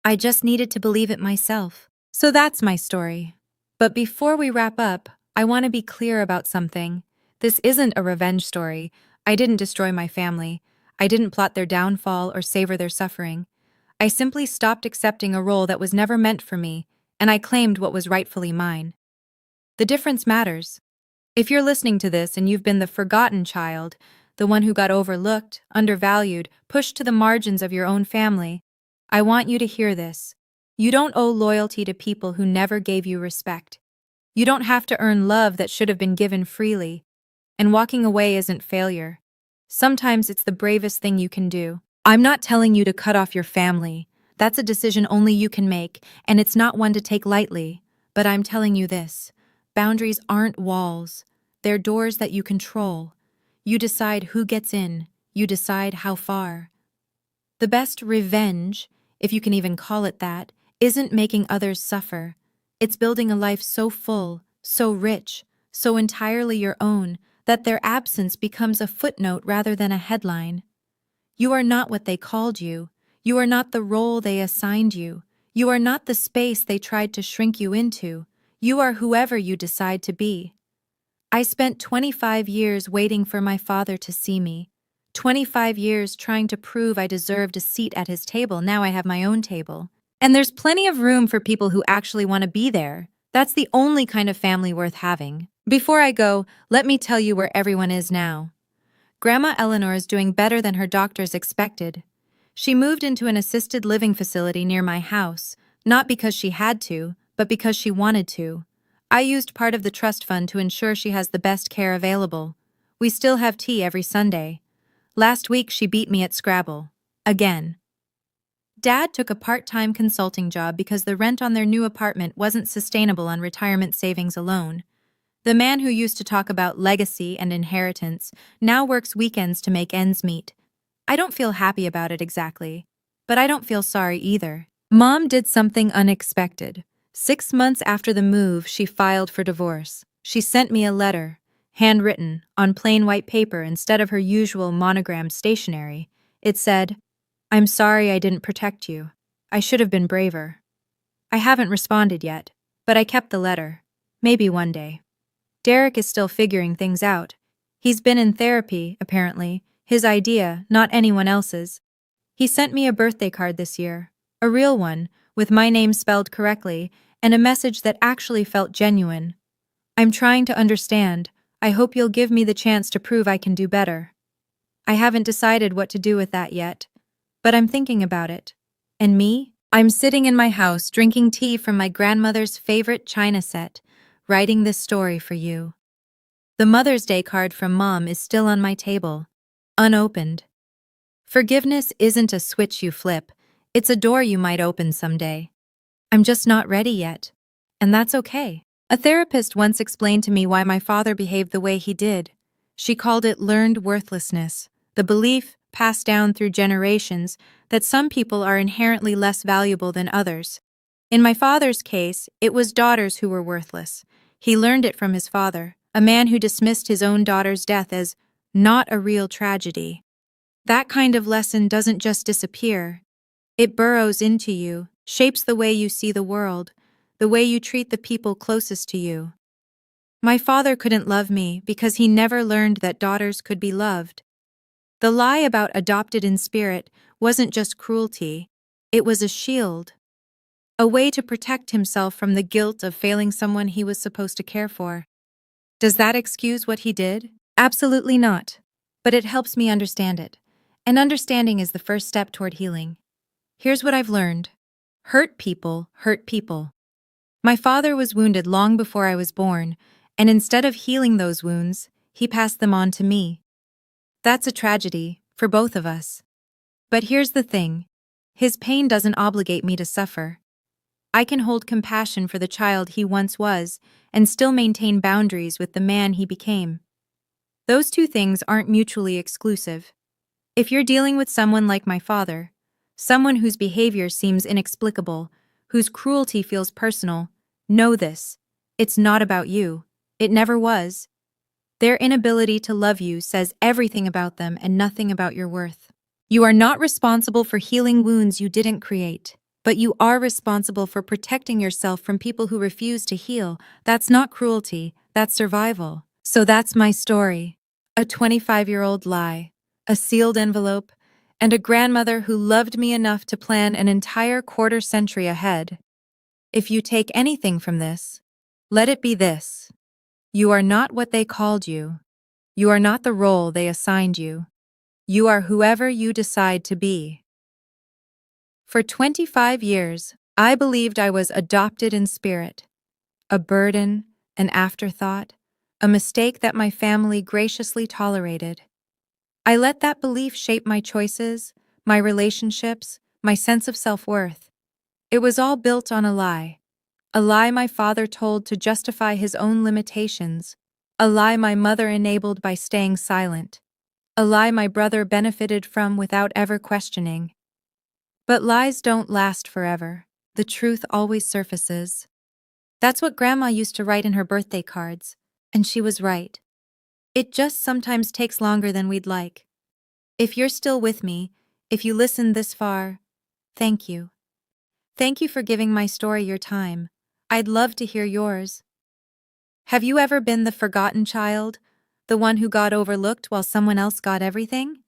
I just needed to believe it myself. So that's my story. But before we wrap up, I want to be clear about something. This isn't a revenge story. I didn't destroy my family. I didn't plot their downfall or savor their suffering. I simply stopped accepting a role that was never meant for me, and I claimed what was rightfully mine. The difference matters. If you're listening to this and you've been the forgotten child, the one who got overlooked, undervalued, pushed to the margins of your own family, I want you to hear this. You don't owe loyalty to people who never gave you respect. You don't have to earn love that should have been given freely. And walking away isn't failure. Sometimes it's the bravest thing you can do. I'm not telling you to cut off your family. That's a decision only you can make, and it's not one to take lightly. But I'm telling you this. Boundaries aren't walls. They're doors that you control. You decide who gets in. You decide how far. The best revenge, if you can even call it that, isn't making others suffer. It's building a life so full, so rich, so entirely your own, that their absence becomes a footnote rather than a headline. You are not what they called you. You are not the role they assigned you. You are not the space they tried to shrink you into. You are whoever you decide to be. I spent 25 years waiting for my father to see me. 25 years trying to prove I deserved a seat at his table. Now I have my own table. And there's plenty of room for people who actually want to be there. That's the only kind of family worth having. Before I go, let me tell you where everyone is now. Grandma Eleanor is doing better than her doctors expected. She moved into an assisted living facility near my house, not because she had to, but because she wanted to. I used part of the trust fund to ensure she has the best care available. We still have tea every Sunday. Last week she beat me at Scrabble. Again. Dad took a part-time consulting job because the rent on their new apartment wasn't sustainable on retirement savings alone. The man who used to talk about legacy and inheritance now works weekends to make ends meet. I don't feel happy about it exactly, but I don't feel sorry either. Mom did something unexpected. 6 months after the move, she filed for divorce. She sent me a letter, handwritten, on plain white paper instead of her usual monogrammed stationery. It said, "I'm sorry I didn't protect you. I should have been braver." I haven't responded yet, but I kept the letter. Maybe one day. Derek is still figuring things out. He's been in therapy, apparently, his idea, not anyone else's. He sent me a birthday card this year, a real one, with my name spelled correctly, and a message that actually felt genuine. "I'm trying to understand. I hope you'll give me the chance to prove I can do better." I haven't decided what to do with that yet, but I'm thinking about it. And me? I'm sitting in my house drinking tea from my grandmother's favorite china set, writing this story for you. The Mother's Day card from Mom is still on my table, unopened. Forgiveness isn't a switch you flip, it's a door you might open someday. I'm just not ready yet, and that's okay. A therapist once explained to me why my father behaved the way he did. She called it learned worthlessness, the belief, passed down through generations, that some people are inherently less valuable than others. In my father's case, it was daughters who were worthless. He learned it from his father, a man who dismissed his own daughter's death as not a real tragedy. That kind of lesson doesn't just disappear. It burrows into you, shapes the way you see the world, the way you treat the people closest to you. My father couldn't love me because he never learned that daughters could be loved. The lie about adopted in spirit wasn't just cruelty, it was a shield. A way to protect himself from the guilt of failing someone he was supposed to care for. Does that excuse what he did? Absolutely not. But it helps me understand it. And understanding is the first step toward healing. Here's what I've learned. Hurt people hurt people. My father was wounded long before I was born, and instead of healing those wounds, he passed them on to me. That's a tragedy, for both of us. But here's the thing. His pain doesn't obligate me to suffer. I can hold compassion for the child he once was, and still maintain boundaries with the man he became. Those two things aren't mutually exclusive. If you're dealing with someone like my father, someone whose behavior seems inexplicable, whose cruelty feels personal, know this. It's not about you. It never was. Their inability to love you says everything about them and nothing about your worth. You are not responsible for healing wounds you didn't create. But you are responsible for protecting yourself from people who refuse to heal. That's not cruelty, that's survival. So that's my story. A 25-year-old lie, a sealed envelope, and a grandmother who loved me enough to plan an entire quarter century ahead. If you take anything from this, let it be this. You are not what they called you. You are not the role they assigned you. You are whoever you decide to be. For 25 years, I believed I was adopted in spirit, a burden, an afterthought, a mistake that my family graciously tolerated. I let that belief shape my choices, my relationships, my sense of self-worth. It was all built on a lie my father told to justify his own limitations, a lie my mother enabled by staying silent, a lie my brother benefited from without ever questioning. But lies don't last forever. The truth always surfaces. That's what Grandma used to write in her birthday cards, and she was right. It just sometimes takes longer than we'd like. If you're still with me, if you listened this far, thank you. Thank you for giving my story your time. I'd love to hear yours. Have you ever been the forgotten child, the one who got overlooked while someone else got everything?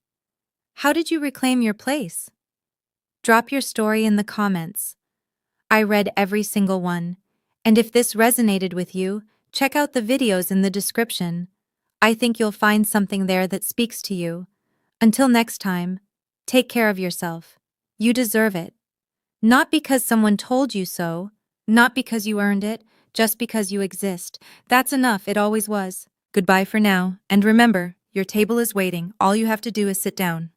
How did you reclaim your place? Drop your story in the comments. I read every single one, and if this resonated with you, check out the videos in the description. I think you'll find something there that speaks to you. Until next time, take care of yourself. You deserve it. Not because someone told you so, not because you earned it, just because you exist. That's enough, it always was. Goodbye for now, and remember, your table is waiting. All you have to do is sit down.